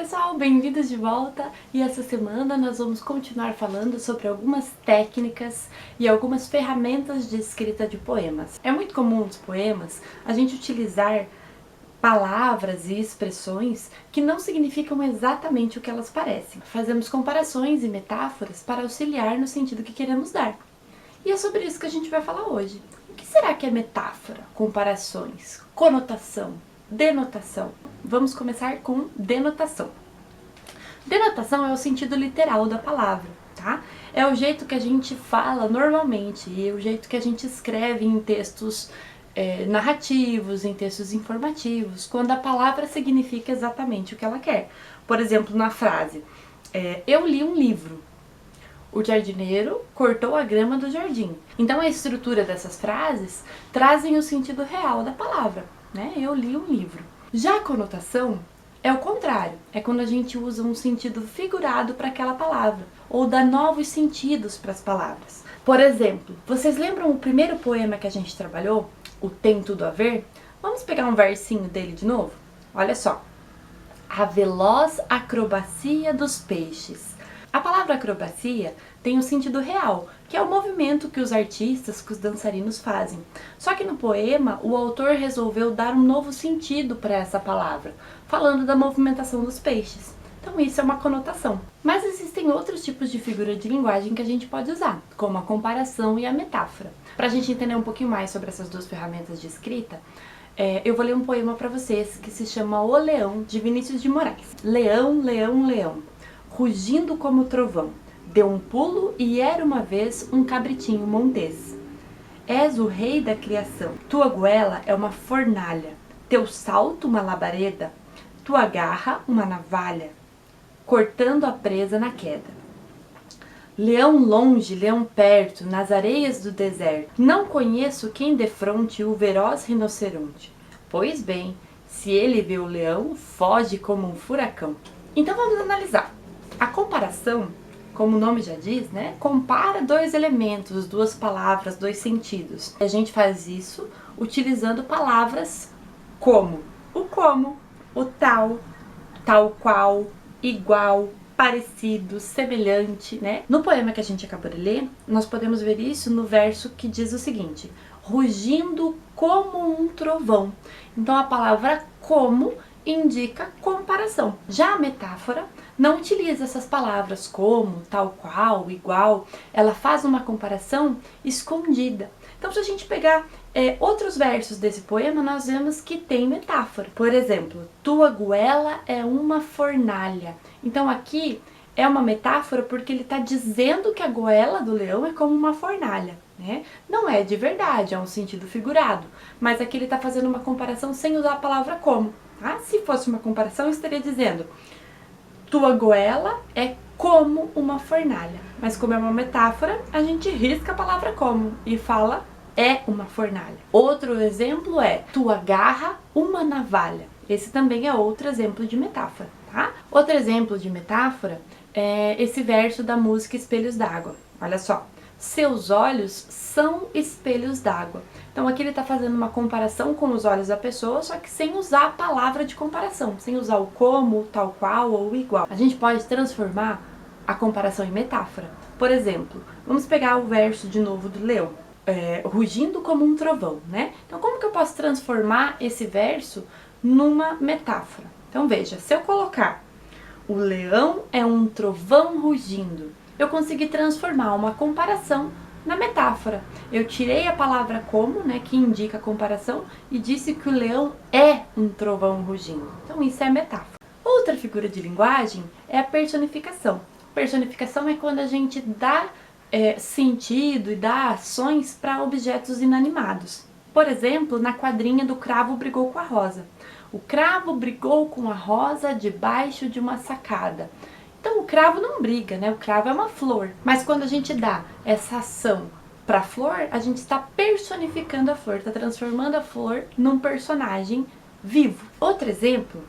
pessoal, bem-vindos de volta e essa semana nós vamos continuar falando sobre algumas técnicas e algumas ferramentas de escrita de poemas. É muito comum nos poemas a gente utilizar palavras e expressões que não significam exatamente o que elas parecem. Fazemos comparações e metáforas para auxiliar no sentido que queremos dar. E é sobre isso que a gente vai falar hoje. O que será que é metáfora, comparações, conotação, denotação? Vamos começar com denotação. Denotação é o sentido literal da palavra, tá? É o jeito que a gente fala normalmente e o jeito que a gente escreve em textos narrativos, em textos informativos, quando a palavra significa exatamente o que ela quer. Por exemplo, na frase, eu li um livro. O jardineiro cortou a grama do jardim. Então a estrutura dessas frases trazem o sentido real da palavra, né? Eu li um livro. Já a conotação é o contrário, é quando a gente usa um sentido figurado para aquela palavra, ou dá novos sentidos para as palavras. Por exemplo, vocês lembram o primeiro poema que a gente trabalhou, o Tem Tudo a Ver? Vamos pegar um versinho dele de novo? Olha só. A veloz acrobacia dos peixes. A palavra acrobacia tem um sentido real, que é o movimento que os artistas, que os dançarinos fazem. Só que no poema, o autor resolveu dar um novo sentido para essa palavra, falando da movimentação dos peixes. Então isso é uma conotação. Mas existem outros tipos de figura de linguagem que a gente pode usar, como a comparação e a metáfora. Para a gente entender um pouquinho mais sobre essas duas ferramentas de escrita, eu vou ler um poema para vocês que se chama O Leão, de Vinícius de Moraes. Leão, leão, leão, rugindo como trovão, deu um pulo e era uma vez um cabritinho montês. És o rei da criação, tua goela é uma fornalha, teu salto uma labareda, tua garra uma navalha, cortando a presa na queda. Leão longe, leão perto, nas areias do deserto, não conheço quem defronte o veloz rinoceronte. Pois bem, se ele vê o leão, foge como um furacão. Então vamos analisar. A comparação, como o nome já diz, né, compara dois elementos, duas palavras, dois sentidos. A gente faz isso utilizando palavras como, o tal, tal qual, igual, parecido, semelhante, né? No poema que a gente acabou de ler, nós podemos ver isso no verso que diz o seguinte: rugindo como um trovão. Então a palavra como indica comparação. Já a metáfora não utiliza essas palavras como, tal qual, igual. Ela faz uma comparação escondida. Então, se a gente pegar outros versos desse poema, nós vemos que tem metáfora. Por exemplo, tua goela é uma fornalha. Então, aqui é uma metáfora porque ele está dizendo que a goela do leão é como uma fornalha, né? Não é de verdade, é um sentido figurado. Mas aqui ele está fazendo uma comparação sem usar a palavra como. Tá? Se fosse uma comparação, eu estaria dizendo tua goela é como uma fornalha. Mas como é uma metáfora, a gente risca a palavra como e fala é uma fornalha. Outro exemplo é tua garra uma navalha. Esse também é outro exemplo de metáfora, tá? Outro exemplo de metáfora é esse verso da música Espelhos d'Água. Olha só. Seus olhos são espelhos d'água. Então aqui ele está fazendo uma comparação com os olhos da pessoa, só que sem usar a palavra de comparação, sem usar o como, o tal qual ou o igual. A gente pode transformar a comparação em metáfora. Por exemplo, vamos pegar o verso de novo do leão, rugindo como um trovão, né? Então como que eu posso transformar esse verso numa metáfora? Então veja, se eu colocar o leão é um trovão rugindo, eu consegui transformar uma comparação na metáfora. Eu tirei a palavra como, né, que indica a comparação, e disse que o leão é um trovão rugindo. Então isso é metáfora. Outra figura de linguagem é a personificação. Personificação é quando a gente dá sentido e dá ações para objetos inanimados. Por exemplo, na quadrinha do cravo brigou com a rosa. O cravo brigou com a rosa debaixo de uma sacada. Então o cravo não briga, né? O cravo é uma flor. Mas quando a gente dá essa ação para a flor, a gente está personificando a flor, está transformando a flor num personagem vivo. Outro exemplo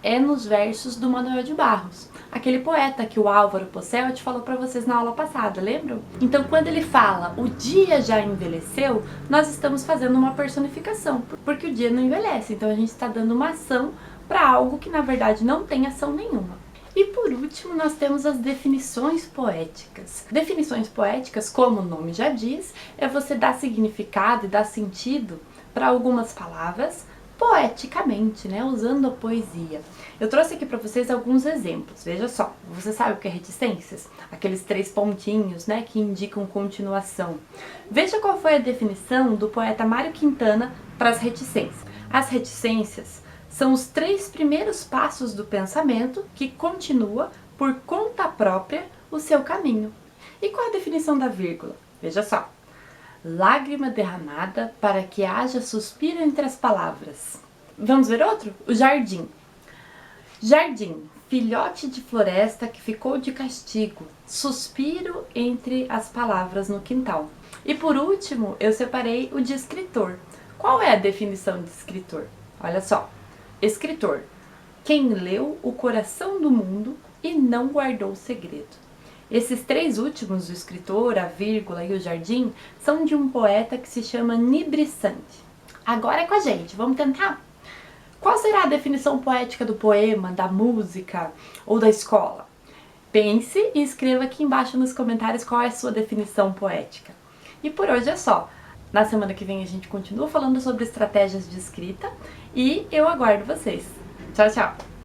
é nos versos do Manuel de Barros, aquele poeta que o Álvaro Posselt falou para vocês na aula passada, lembram? Então quando ele fala o dia já envelheceu, nós estamos fazendo uma personificação, porque o dia não envelhece, então a gente está dando uma ação para algo que na verdade não tem ação nenhuma. E por último, nós temos as definições poéticas. Definições poéticas, como o nome já diz, é você dar significado e dar sentido para algumas palavras poeticamente, né, usando a poesia. Eu trouxe aqui para vocês alguns exemplos. Veja só, você sabe o que é reticências? Aqueles 3 pontinhos, né, que indicam continuação. Veja qual foi a definição do poeta Mário Quintana para as reticências. As reticências são os 3 primeiros passos do pensamento que continua por conta própria o seu caminho. E qual a definição da vírgula? Veja só. Lágrima derramada para que haja suspiro entre as palavras. Vamos ver outro? O jardim. Jardim, filhote de floresta que ficou de castigo, suspiro entre as palavras no quintal. E por último, eu separei o de escritor. Qual é a definição de escritor? Olha só. Escritor, quem leu o coração do mundo e não guardou o segredo. Esses 3 últimos, o escritor, a vírgula e o jardim, são de um poeta que se chama Nibrisante. Agora é com a gente, vamos tentar? Qual será a definição poética do poema, da música ou da escola? Pense e escreva aqui embaixo nos comentários qual é a sua definição poética. E por hoje é só. Na semana que vem a gente continua falando sobre estratégias de escrita e eu aguardo vocês. Tchau, tchau!